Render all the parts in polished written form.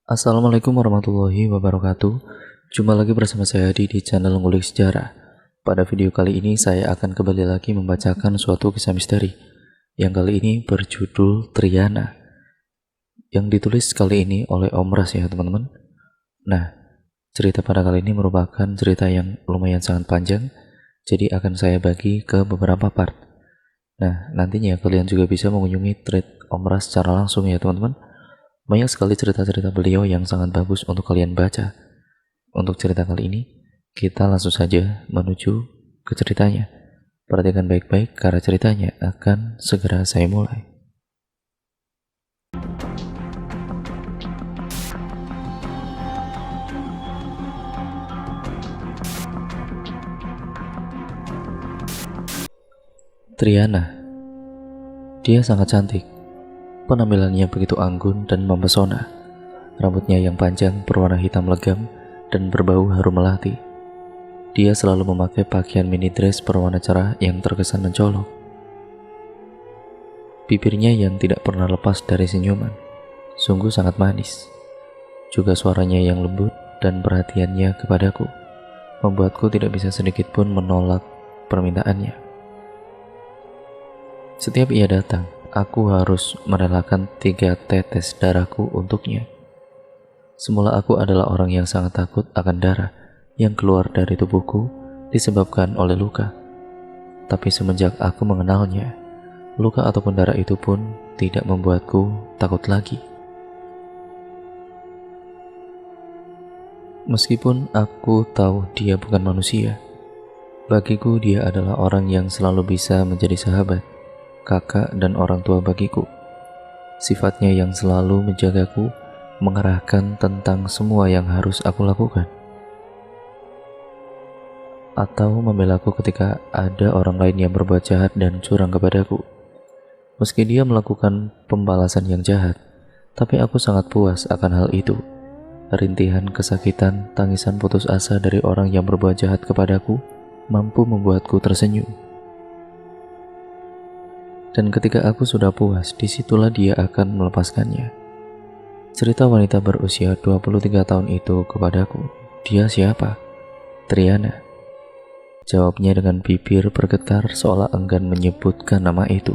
Assalamualaikum warahmatullahi wabarakatuh. Jumpa lagi bersama saya di channel Ngulik Sejarah. Pada video kali ini saya akan kembali lagi membacakan suatu kisah misteri yang kali ini berjudul Triana, yang ditulis kali ini oleh Om Ras ya teman-teman. Nah, cerita pada kali ini merupakan cerita yang lumayan sangat panjang, jadi akan saya bagi ke beberapa part. Nah, nantinya kalian juga bisa mengunjungi thread Om Ras secara langsung ya teman-teman. Banyak sekali cerita-cerita beliau yang sangat bagus untuk kalian baca. Untuk cerita kali ini, kita langsung saja menuju ke ceritanya. Perhatikan baik-baik karena ceritanya akan segera saya mulai. Triana. Dia sangat cantik. Penampilannya begitu anggun dan mempesona. Rambutnya yang panjang berwarna hitam legam dan berbau harum melati. Dia selalu memakai pakaian mini dress berwarna cerah yang terkesan mencolok. Bibirnya yang tidak pernah lepas dari senyuman, sungguh sangat manis. Juga suaranya yang lembut dan perhatiannya kepadaku, membuatku tidak bisa sedikit pun menolak permintaannya. Setiap ia datang, aku harus merelakan 3 tetes darahku untuknya. Semula aku adalah orang yang sangat takut akan darah yang keluar dari tubuhku disebabkan oleh luka. Tapi semenjak aku mengenalnya, luka ataupun darah itu pun tidak membuatku takut lagi. Meskipun aku tahu dia bukan manusia, bagiku dia adalah orang yang selalu bisa menjadi sahabat, kakak dan orang tua bagiku. Sifatnya yang selalu menjagaku, mengarahkan tentang semua yang harus aku lakukan, atau membelaku ketika ada orang lain yang berbuat jahat dan curang kepadaku. Meski dia melakukan pembalasan yang jahat, tapi aku sangat puas akan hal itu. Rintihan kesakitan, tangisan putus asa dari orang yang berbuat jahat kepadaku mampu membuatku tersenyum. Dan ketika aku sudah puas, disitulah dia akan melepaskannya. Cerita wanita berusia 23 tahun itu kepadaku. Dia siapa? Triana. Jawabnya dengan bibir bergetar seolah enggan menyebutkan nama itu.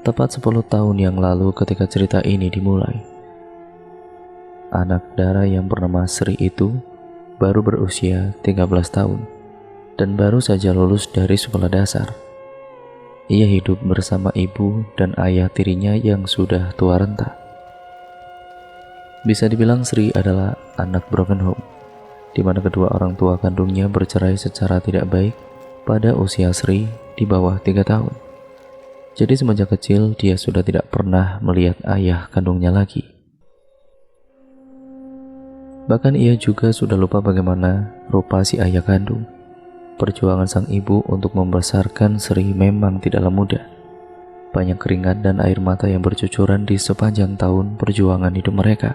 Tepat 10 tahun yang lalu ketika cerita ini dimulai, anak Dara yang bernama Sri itu baru berusia 13 tahun dan baru saja lulus dari sekolah dasar. Ia hidup bersama ibu dan ayah tirinya yang sudah tua renta. Bisa dibilang Sri adalah anak broken home, di mana kedua orang tua kandungnya bercerai secara tidak baik pada usia Sri di bawah 3 tahun. Jadi semenjak kecil dia sudah tidak pernah melihat ayah kandungnya lagi. Bahkan ia juga sudah lupa bagaimana rupa si ayah kandung. Perjuangan sang ibu untuk membesarkan Sri memang tidaklah mudah. Banyak keringat dan air mata yang bercucuran di sepanjang tahun perjuangan hidup mereka.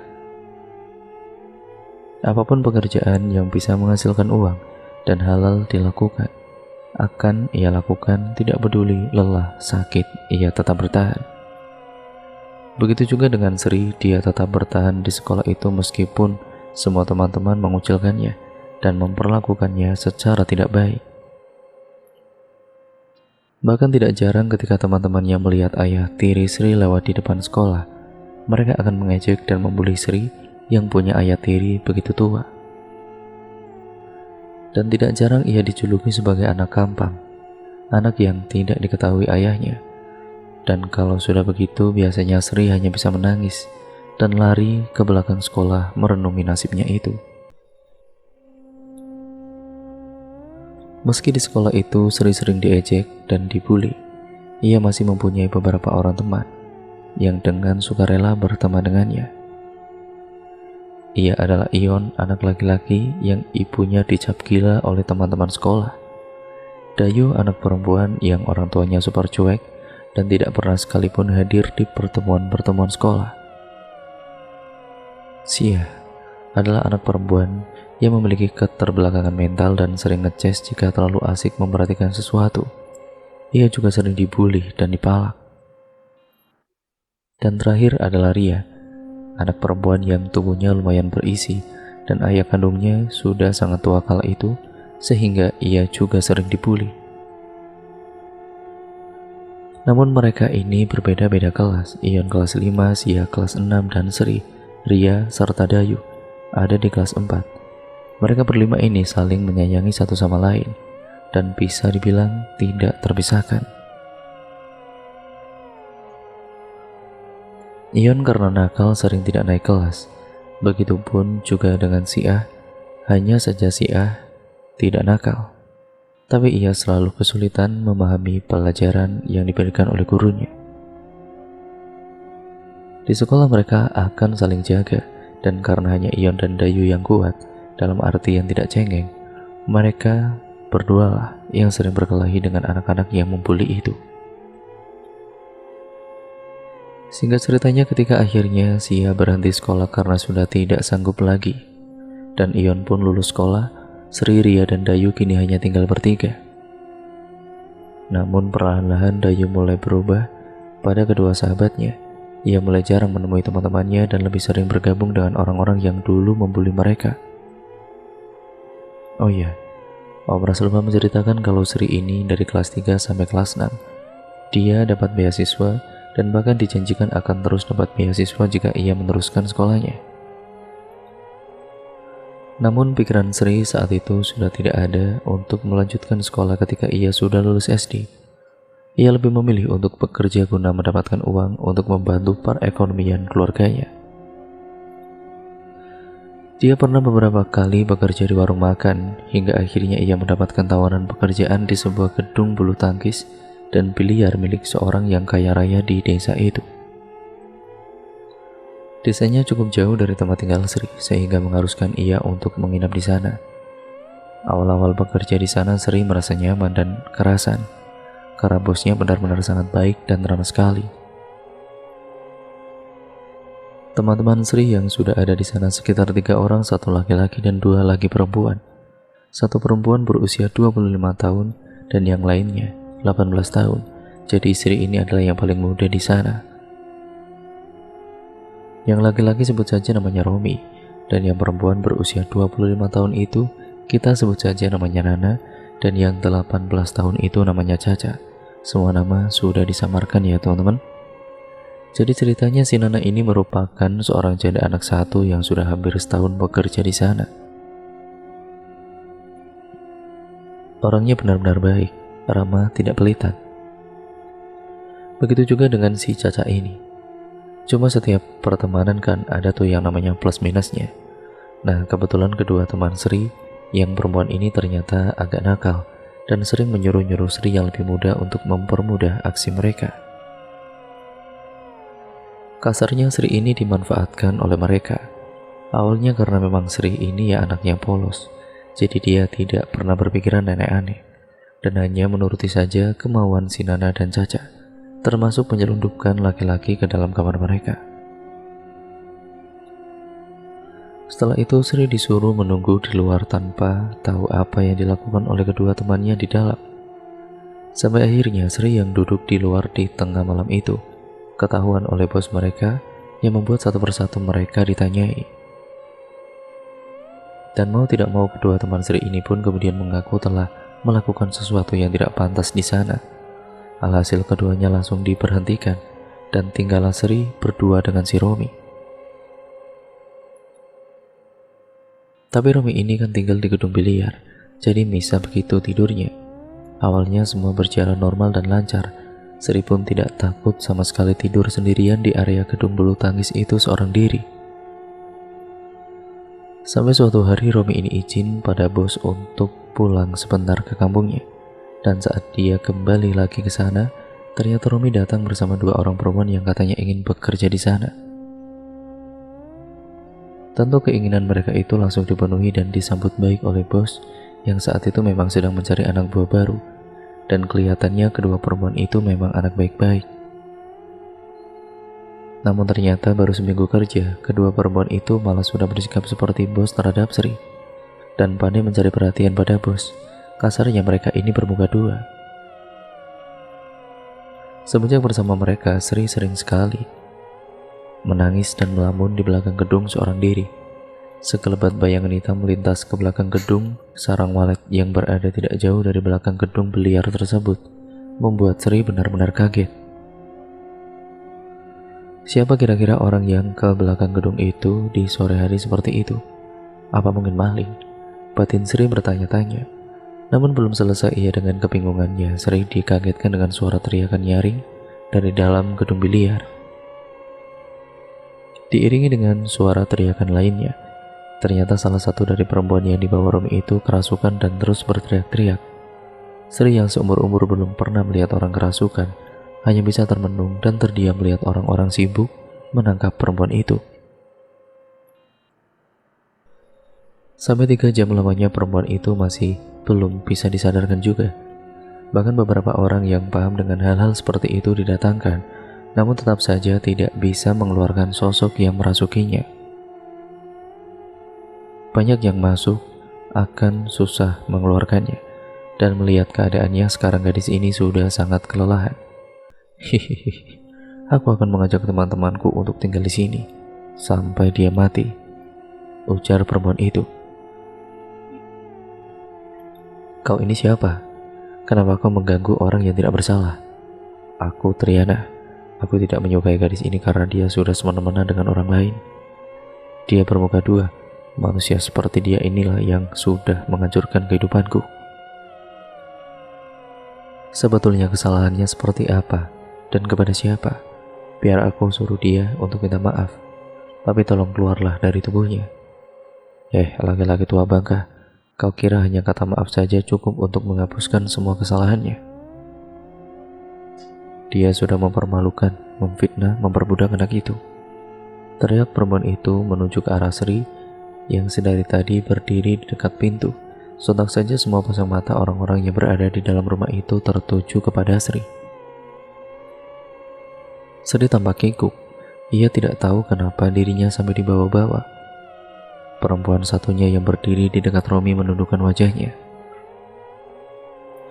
Apapun pekerjaan yang bisa menghasilkan uang dan halal dilakukan, akan ia lakukan, tidak peduli lelah, sakit, ia tetap bertahan. Begitu juga dengan Sri, dia tetap bertahan di sekolah itu meskipun semua teman-teman mengucilkannya dan memperlakukannya secara tidak baik. Bahkan tidak jarang ketika teman-temannya melihat ayah tiri Sri lewat di depan sekolah, mereka akan mengejek dan membuli Sri yang punya ayah tiri begitu tua. Dan tidak jarang ia dijuluki sebagai anak kampang, anak yang tidak diketahui ayahnya. Dan kalau sudah begitu, biasanya Sri hanya bisa menangis dan lari ke belakang sekolah merenungi nasibnya itu. Meski di sekolah itu Sri sering diejek dan dibully, ia masih mempunyai beberapa orang teman yang dengan sukarela berteman dengannya. Ia adalah Ion, anak laki-laki yang ibunya dicap gila oleh teman-teman sekolah. Dayu, anak perempuan yang orang tuanya super cuek dan tidak pernah sekalipun hadir di pertemuan-pertemuan sekolah. Sia adalah anak perempuan yang memiliki keterbelakangan mental dan sering ngeces jika terlalu asik memperhatikan sesuatu. Ia juga sering dibully dan dipalak. Dan terakhir adalah Ria, anak perempuan yang tubuhnya lumayan berisi, dan ayah kandungnya sudah sangat tua kala itu, sehingga ia juga sering dibully. Namun mereka ini berbeda-beda kelas. Ion kelas 5, Sia kelas 6, dan Sri, Ria, serta Dayu ada di kelas 4. Mereka berlima ini saling menyayangi satu sama lain dan bisa dibilang tidak terpisahkan. Ion karena nakal sering tidak naik kelas. Begitupun juga dengan Sia, hanya saja Sia tidak nakal, tapi ia selalu kesulitan memahami pelajaran yang diberikan oleh gurunya. Di sekolah mereka akan saling jaga, dan karena hanya Ion dan Dayu yang kuat, dalam arti yang tidak cengeng, mereka berdualah yang sering berkelahi dengan anak-anak yang membuli itu. Singkat ceritanya, ketika akhirnya Sia berhenti sekolah karena sudah tidak sanggup lagi, dan Ion pun lulus sekolah, Sri, Ria, dan Dayu kini hanya tinggal bertiga. Namun perlahan-lahan Dayu mulai berubah pada kedua sahabatnya. Ia mulai jarang menemui teman-temannya dan lebih sering bergabung dengan orang-orang yang dulu membuli mereka. Oh iya, Om Rasul lupa menceritakan kalau Sri ini dari kelas 3 sampai kelas 6. Dia dapat beasiswa dan bahkan dijanjikan akan terus dapat beasiswa jika ia meneruskan sekolahnya. Namun pikiran Sri saat itu sudah tidak ada untuk melanjutkan sekolah ketika ia sudah lulus SD. Ia lebih memilih untuk bekerja guna mendapatkan uang untuk membantu perekonomian keluarganya. Dia pernah beberapa kali bekerja di warung makan, hingga akhirnya ia mendapatkan tawaran pekerjaan di sebuah gedung bulu tangkis dan biliar milik seorang yang kaya raya di desa itu. Desanya cukup jauh dari tempat tinggal Sri, sehingga mengharuskan ia untuk menginap di sana. Awal-awal bekerja di sana, Sri merasa nyaman dan kerasan, karena bosnya benar-benar sangat baik dan ramah sekali. Teman-teman Sri yang sudah ada di sana sekitar 3 orang, 1 laki-laki dan 2 lagi perempuan. 1 perempuan berusia 25 tahun dan yang lainnya 18 tahun. Jadi Sri ini adalah yang paling muda di sana. Yang laki-laki sebut saja namanya Romi, dan yang perempuan berusia 25 tahun itu kita sebut saja namanya Nana, dan yang 18 tahun itu namanya Caca. Semua nama sudah disamarkan ya teman-teman. Jadi ceritanya si Nana ini merupakan seorang janda anak satu yang sudah hampir setahun bekerja di sana. Orangnya benar-benar baik, ramah, tidak pelitan. Begitu juga dengan si Caca ini. Cuma setiap pertemanan kan ada tuh yang namanya plus minusnya. Nah, kebetulan kedua teman Sri yang perempuan ini ternyata agak nakal dan sering menyuruh-nyuruh Sri yang lebih muda untuk mempermudah aksi mereka. Kasarnya Sri ini dimanfaatkan oleh mereka. Awalnya karena memang Sri ini ya anaknya polos, jadi dia tidak pernah berpikiran aneh-aneh dan hanya menuruti saja kemauan si Nana dan Caca, termasuk menyelundupkan laki-laki ke dalam kamar mereka. Setelah itu Sri disuruh menunggu di luar tanpa tahu apa yang dilakukan oleh kedua temannya di dalam. Sampai akhirnya Sri yang duduk di luar di tengah malam itu ketahuan oleh bos mereka, yang membuat satu persatu mereka ditanyai. Dan mau tidak mau kedua teman Sri ini pun kemudian mengaku telah melakukan sesuatu yang tidak pantas di sana. Alhasil keduanya langsung diberhentikan dan tinggallah Sri berdua dengan si Romi. Tapi Romi ini kan tinggal di gedung biliar, jadi misa begitu tidurnya. Awalnya semua berjalan normal dan lancar. Sri pun tidak takut sama sekali tidur sendirian di area gedung bulu tangkis itu seorang diri. Sampai suatu hari Romi ini izin pada bos untuk pulang sebentar ke kampungnya. Dan saat dia kembali lagi ke sana, ternyata Romi datang bersama 2 orang perempuan yang katanya ingin bekerja di sana. Tentu keinginan mereka itu langsung dipenuhi dan disambut baik oleh bos yang saat itu memang sedang mencari anak buah baru. Dan kelihatannya kedua perempuan itu memang anak baik-baik. Namun ternyata baru seminggu kerja, kedua perempuan itu malah sudah bersikap seperti bos terhadap Sri dan pandai mencari perhatian pada bos. Kasarnya mereka ini bermuka 2. Semenjak bersama mereka, Sri sering sekali menangis dan melamun di belakang gedung seorang diri. Sekelebat bayangan hitam melintas ke belakang gedung sarang walet yang berada tidak jauh dari belakang gedung beliar tersebut, membuat Sri benar-benar kaget. Siapa kira-kira orang yang ke belakang gedung itu di sore hari seperti itu? Apa mungkin maling? Batin Sri bertanya-tanya. Namun belum selesai ia dengan kebingungannya, Sri dikagetkan dengan suara teriakan nyaring dari dalam gedung biliar. Diiringi dengan suara teriakan lainnya, ternyata salah satu dari perempuan yang dibawa Romi itu kerasukan dan terus berteriak-teriak. Sri yang seumur-umur belum pernah melihat orang kerasukan, hanya bisa termenung dan terdiam melihat orang-orang sibuk menangkap perempuan itu. Sampai 3 jam lamanya perempuan itu masih belum bisa disadarkan juga. Bahkan beberapa orang yang paham dengan hal-hal seperti itu didatangkan, namun tetap saja tidak bisa mengeluarkan sosok yang merasukinya. Banyak yang masuk akan susah mengeluarkannya, dan melihat keadaannya sekarang gadis ini sudah sangat kelelahan. Hihihi, aku akan mengajak teman-temanku untuk tinggal di sini sampai dia mati, ujar perempuan itu. Kau ini siapa? Kenapa kau mengganggu orang yang tidak bersalah? Aku Triana. Aku tidak menyukai gadis ini karena dia sudah semena-mena dengan orang lain. Dia bermuka dua. Manusia seperti dia inilah yang sudah menghancurkan kehidupanku. Sebetulnya kesalahannya seperti apa dan kepada siapa? Biar aku suruh dia untuk minta maaf. Tapi tolong keluarlah dari tubuhnya. Laki-laki tua bangka, kau kira hanya kata maaf saja cukup untuk menghapuskan semua kesalahannya? Dia sudah mempermalukan, memfitnah, memperbudak anak itu. Teriak perempuan itu menuju ke arah Sri yang sedari tadi berdiri di dekat pintu. Sontak saja semua pasang mata orang-orang yang berada di dalam rumah itu tertuju kepada Sri. Sri tampak kikuk. Ia tidak tahu kenapa dirinya sampai dibawa-bawa. Perempuan satunya yang berdiri di dekat Romi menundukkan wajahnya.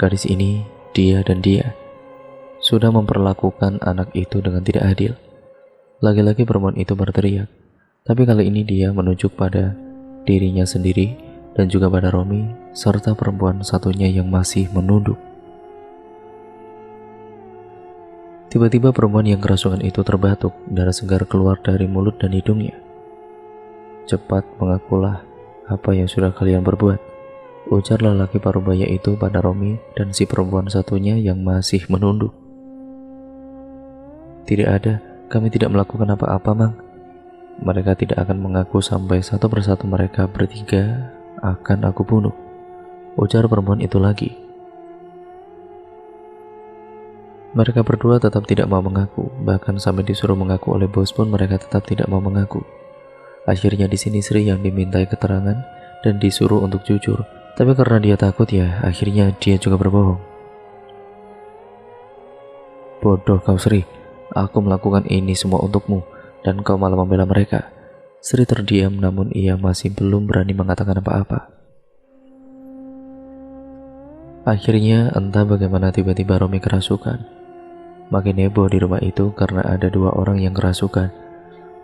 Gadis ini, dia dan dia, sudah memperlakukan anak itu dengan tidak adil. Lagi-lagi perempuan itu berteriak, tapi kali ini dia menunjuk pada dirinya sendiri dan juga pada Romi serta perempuan satunya yang masih menunduk. Tiba-tiba perempuan yang kerasukan itu terbatuk, darah segar keluar dari mulut dan hidungnya. Cepat mengakulah apa yang sudah kalian berbuat, ujar lelaki parubaya itu pada Romi dan si perempuan satunya yang masih menunduk. Tidak ada, kami tidak melakukan apa-apa, Mang. Mereka tidak akan mengaku sampai satu persatu mereka bertiga akan aku bunuh, ujar perempuan itu lagi. Mereka berdua tetap tidak mau mengaku, bahkan sampai disuruh mengaku oleh bos pun mereka tetap tidak mau mengaku. Akhirnya di sini Sri yang dimintai keterangan dan disuruh untuk jujur, tapi karena dia takut akhirnya dia juga berbohong. Bodoh kau Sri, aku melakukan ini semua untukmu dan kau malah membela mereka. Sri terdiam namun ia masih belum berani mengatakan apa-apa. Akhirnya entah bagaimana tiba-tiba Romi kerasukan. Makin heboh di rumah itu karena ada 2 orang yang kerasukan.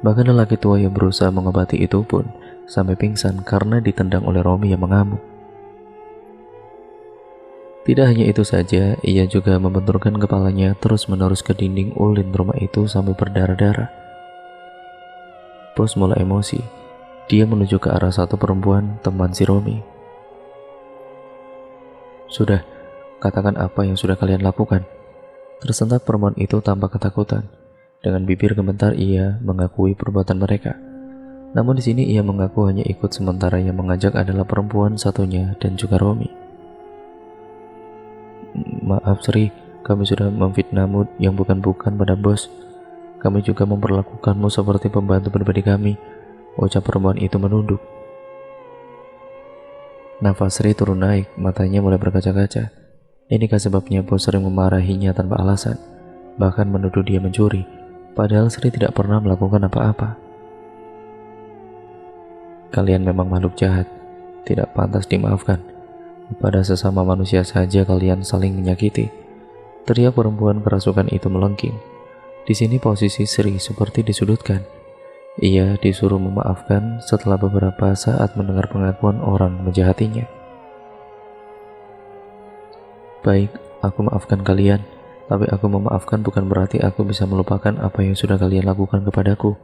Bahkan lelaki tua yang berusaha mengobati itu pun sampai pingsan karena ditendang oleh Romi yang mengamuk. Tidak hanya itu saja, ia juga membenturkan kepalanya terus-menerus ke dinding ulin rumah itu sampai berdarah-darah. Bos mulai emosi. Dia menuju ke arah satu perempuan teman si Romi. Sudah, katakan apa yang sudah kalian lakukan. Tersentak perempuan itu tanpa ketakutan. Dengan bibir gemetar ia mengakui perbuatan mereka. Namun di sini ia mengaku hanya ikut sementara yang mengajak adalah perempuan satunya dan juga Romi. Maaf Sri, kami sudah memfitnahmu yang bukan-bukan pada bos. Kami juga memperlakukanmu seperti pembantu pribadi kami, ucap perempuan itu menunduk. Nafas Sri turun naik, matanya mulai berkaca-kaca. Inikah sebabnya bos sering memarahinya tanpa alasan, bahkan menuduh dia mencuri, padahal Sri tidak pernah melakukan apa-apa. Kalian memang makhluk jahat, tidak pantas dimaafkan. Pada sesama manusia saja kalian saling menyakiti, teriak perempuan kerasukan itu melengking. Di sini posisi Sri seperti disudutkan. Ia disuruh memaafkan setelah beberapa saat mendengar pengakuan orang menjahatinya. Baik, aku maafkan kalian, tapi aku memaafkan bukan berarti aku bisa melupakan apa yang sudah kalian lakukan kepadaku.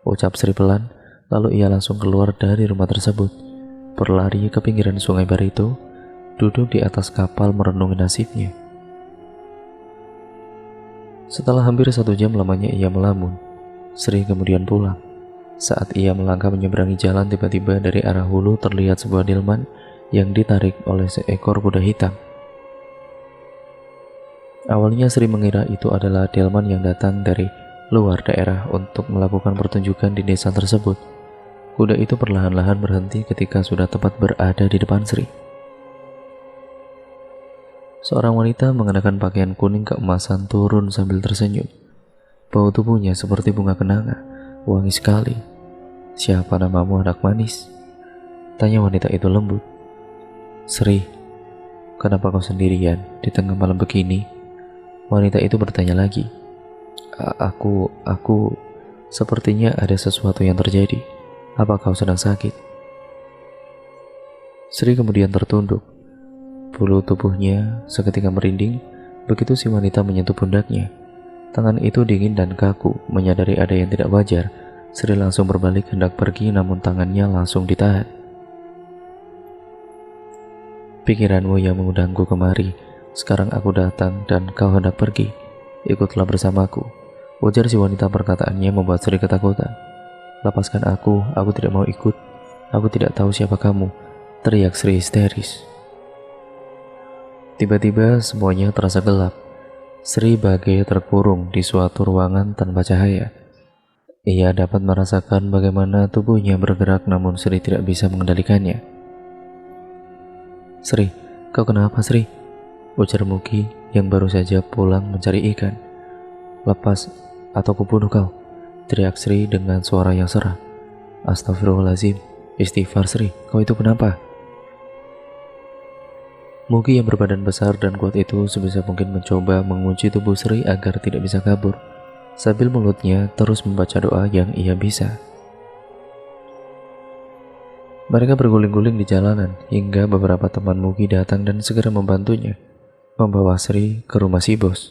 Ucap Sri pelan, lalu ia langsung keluar dari rumah tersebut, berlari ke pinggiran sungai Barito, duduk di atas kapal merenungi nasibnya. Setelah hampir 1 jam lamanya ia melamun, Sri kemudian pulang. Saat ia melangkah menyeberangi jalan, tiba-tiba dari arah hulu terlihat sebuah delman yang ditarik oleh seekor kuda hitam. Awalnya Sri mengira itu adalah delman yang datang dari luar daerah untuk melakukan pertunjukan di desa tersebut. Kuda itu perlahan-lahan berhenti ketika sudah tepat berada di depan Sri. Seorang wanita mengenakan pakaian kuning keemasan turun sambil tersenyum. Bau tubuhnya seperti bunga kenanga, wangi sekali. "Siapa namamu, anak manis?" tanya wanita itu lembut. "Sri, kenapa kau sendirian di tengah malam begini?" Wanita itu bertanya lagi. Aku, sepertinya ada sesuatu yang terjadi. Apa kau sedang sakit?" Sri kemudian tertunduk. Bulu tubuhnya seketika merinding begitu si wanita menyentuh pundaknya. Tangan itu dingin dan kaku. Menyadari ada yang tidak wajar, Sri langsung berbalik hendak pergi, namun tangannya langsung ditahan. "Pikiranmu yang mengundangku kemari. Sekarang aku datang dan kau hendak pergi. Ikutlah bersamaku," ujar si wanita. Perkataannya membuat Sri ketakutan. "Lepaskan aku tidak mau ikut. Aku tidak tahu siapa kamu," teriak Sri histeris. Tiba-tiba semuanya terasa gelap. Sri bagai terkurung di suatu ruangan tanpa cahaya. Ia dapat merasakan bagaimana tubuhnya bergerak, namun Sri tidak bisa mengendalikannya. "Sri, kau kenapa, Sri?" ujar Mugi yang baru saja pulang mencari ikan. "Lepas atau kubunuh kau," teriak Sri dengan suara yang serak. "Astagfirullahaladzim, istighfar Sri, kau itu kenapa?" Mugi yang berbadan besar dan kuat itu sebisa mungkin mencoba mengunci tubuh Sri agar tidak bisa kabur, sambil mulutnya terus membaca doa yang ia bisa. Mereka berguling-guling di jalanan hingga beberapa teman Mugi datang dan segera membantunya, membawa Sri ke rumah si bos.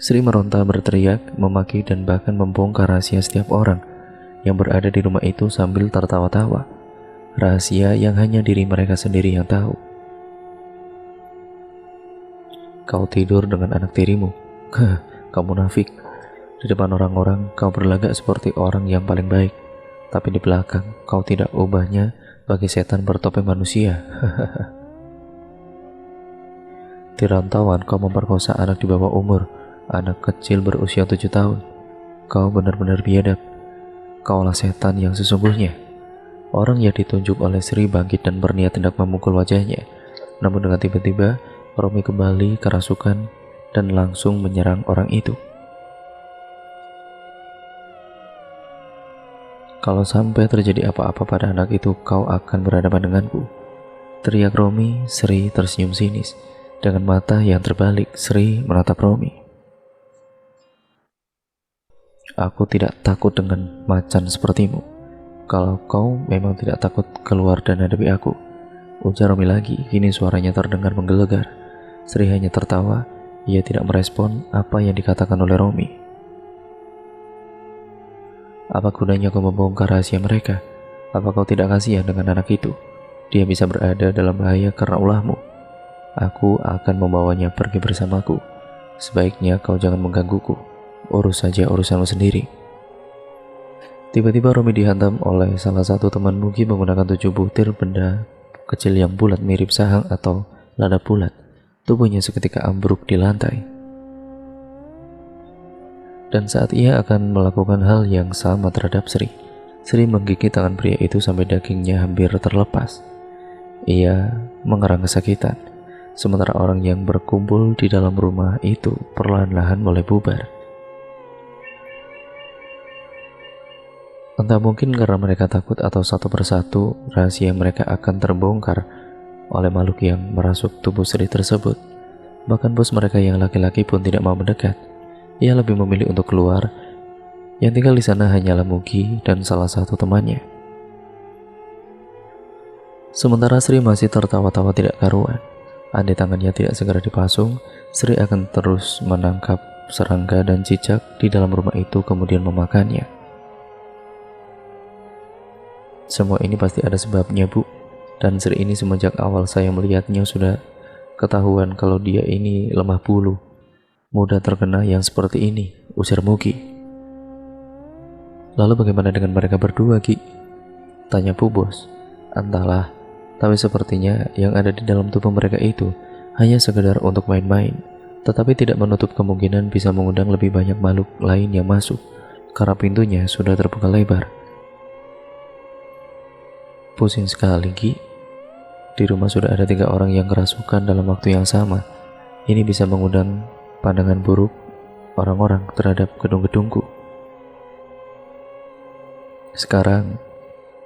Sri meronta, berteriak, memaki, dan bahkan membongkar rahasia setiap orang yang berada di rumah itu sambil tertawa-tawa. Rahasia yang hanya diri mereka sendiri yang tahu. "Kau tidur dengan anak tirimu. Kau munafik. Di depan orang-orang kau berlagak seperti orang yang paling baik, tapi di belakang kau tidak ubahnya bagi setan bertopeng manusia. Di rantauan kau memperkosa anak di bawah umur, anak kecil berusia 7 tahun. Kau benar-benar biadab. Kaulah setan yang sesungguhnya." Orang yang ditunjuk oleh Sri bangkit dan berniat hendak memukul wajahnya, namun dengan tiba-tiba Romi kembali kerasukan dan langsung menyerang orang itu. "Kalau sampai terjadi apa-apa pada anak itu, kau akan berhadapan denganku," teriak Romi. Sri tersenyum sinis. Dengan mata yang terbalik, Sri menatap Romi. "Aku tidak takut dengan macan sepertimu. Kalau kau memang tidak takut, keluar dan hadapi aku," ujar Romi lagi. Kini suaranya terdengar menggelegar. Sri hanya tertawa. Ia tidak merespon apa yang dikatakan oleh Romi. "Apa gunanya kau membongkar rahasia mereka? Apa kau tidak kasihan dengan anak itu? Dia bisa berada dalam bahaya karena ulahmu. Aku akan membawanya pergi bersamaku. Sebaiknya kau jangan menggangguku. Urus saja urusanmu sendiri." Tiba-tiba Romi dihantam oleh salah satu teman Mugi menggunakan 7 butir benda kecil yang bulat mirip sahang atau lada bulat. Tubuhnya seketika ambruk di lantai. Dan saat ia akan melakukan hal yang sama terhadap Sri, Sri menggigit tangan pria itu sampai dagingnya hampir terlepas. Ia mengerang kesakitan, sementara orang yang berkumpul di dalam rumah itu perlahan-lahan mulai bubar. Entah mungkin karena mereka takut atau satu persatu rahasia mereka akan terbongkar oleh makhluk yang merasuk tubuh Sri tersebut. Bahkan bos mereka yang laki-laki pun tidak mau mendekat. Ia lebih memilih untuk keluar Yang tinggal di sana hanyalah Mugi dan salah satu temannya. Sementara Sri masih tertawa-tawa tidak karuan. Andai tangannya tidak segera dipasung, Sri akan terus menangkap serangga dan cicak di dalam rumah itu kemudian memakannya. Semua ini pasti ada sebabnya, Bu. Dan Sri ini semenjak awal saya melihatnya sudah ketahuan kalau dia ini lemah bulu, mudah terkena yang seperti ini, usir Mugi. Lalu bagaimana dengan mereka berdua, Ki? Tanya Bu Bos. Entahlah, tapi sepertinya yang ada di dalam tubuh mereka itu hanya sekedar untuk main-main, tetapi tidak menutup kemungkinan bisa mengundang lebih banyak makhluk lain yang masuk, karena pintunya sudah terbuka lebar. Pusing sekali, Ki. Di rumah sudah ada 3 orang yang kerasukan dalam waktu yang sama. Ini bisa mengundang pandangan buruk orang-orang terhadap gedung-gedungku. Sekarang,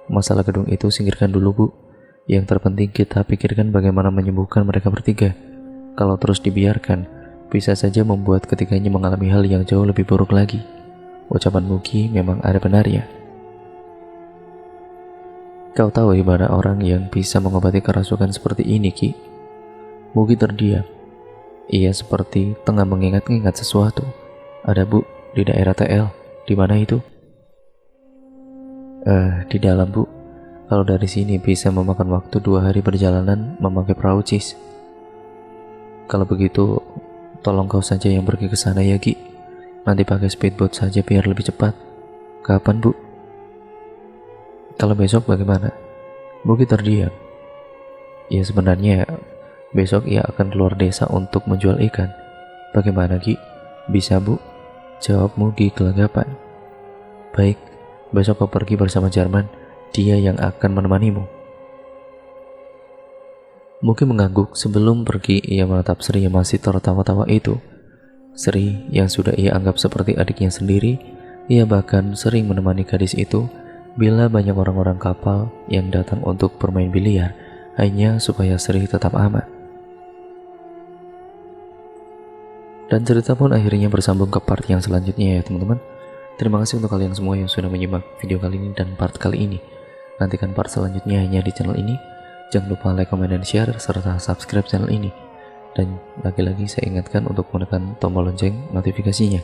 masalah gedung itu singkirkan dulu, Bu. Yang terpenting kita pikirkan bagaimana menyembuhkan mereka bertiga. Kalau terus dibiarkan, bisa saja membuat ketiganya mengalami hal yang jauh lebih buruk lagi. Ucapan Mugi memang ada benarnya. Kau tahu gimana orang yang bisa mengobati kerasukan seperti ini, Ki? Mugi terdiam. Ia seperti tengah mengingat-ingat sesuatu. Ada, Bu, di daerah TL. Di mana itu? Di dalam, Bu. Kalau dari sini bisa memakan waktu 2 hari perjalanan memakai perahu Cis. Kalau begitu, tolong kau saja yang pergi ke sana ya, Ki. Nanti pakai speedboat saja biar lebih cepat. Kapan, Bu? Kalau besok bagaimana? Mugi terdiam. Ya sebenarnya besok ia akan keluar desa untuk menjual ikan. Bagaimana, Ki? Bisa, Bu? Jawab Mugi gelagapan. Baik, besok kau pergi bersama Jarman. Dia yang akan menemanimu. Mugi mengangguk. Sebelum pergi ia menatap Sri yang masih tertawa-tawa itu. Sri yang sudah ia anggap seperti adiknya sendiri. Ia bahkan sering menemani gadis itu bila banyak orang-orang kapal yang datang untuk bermain biliar, hanya supaya Sri tetap aman. Dan cerita pun akhirnya bersambung ke part yang selanjutnya ya teman-teman. Terima kasih untuk kalian semua yang sudah menyimak video kali ini dan part kali ini. Nantikan part selanjutnya hanya di channel ini. Jangan lupa like, comment, dan share, serta subscribe channel ini. Dan lagi-lagi saya ingatkan untuk menekan tombol lonceng notifikasinya,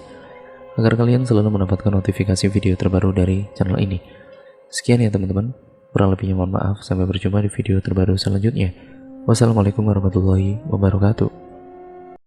agar kalian selalu mendapatkan notifikasi video terbaru dari channel ini. Sekian ya teman-teman. Kurang lebihnya mohon maaf. Sampai berjumpa di video terbaru selanjutnya. Wassalamualaikum warahmatullahi wabarakatuh.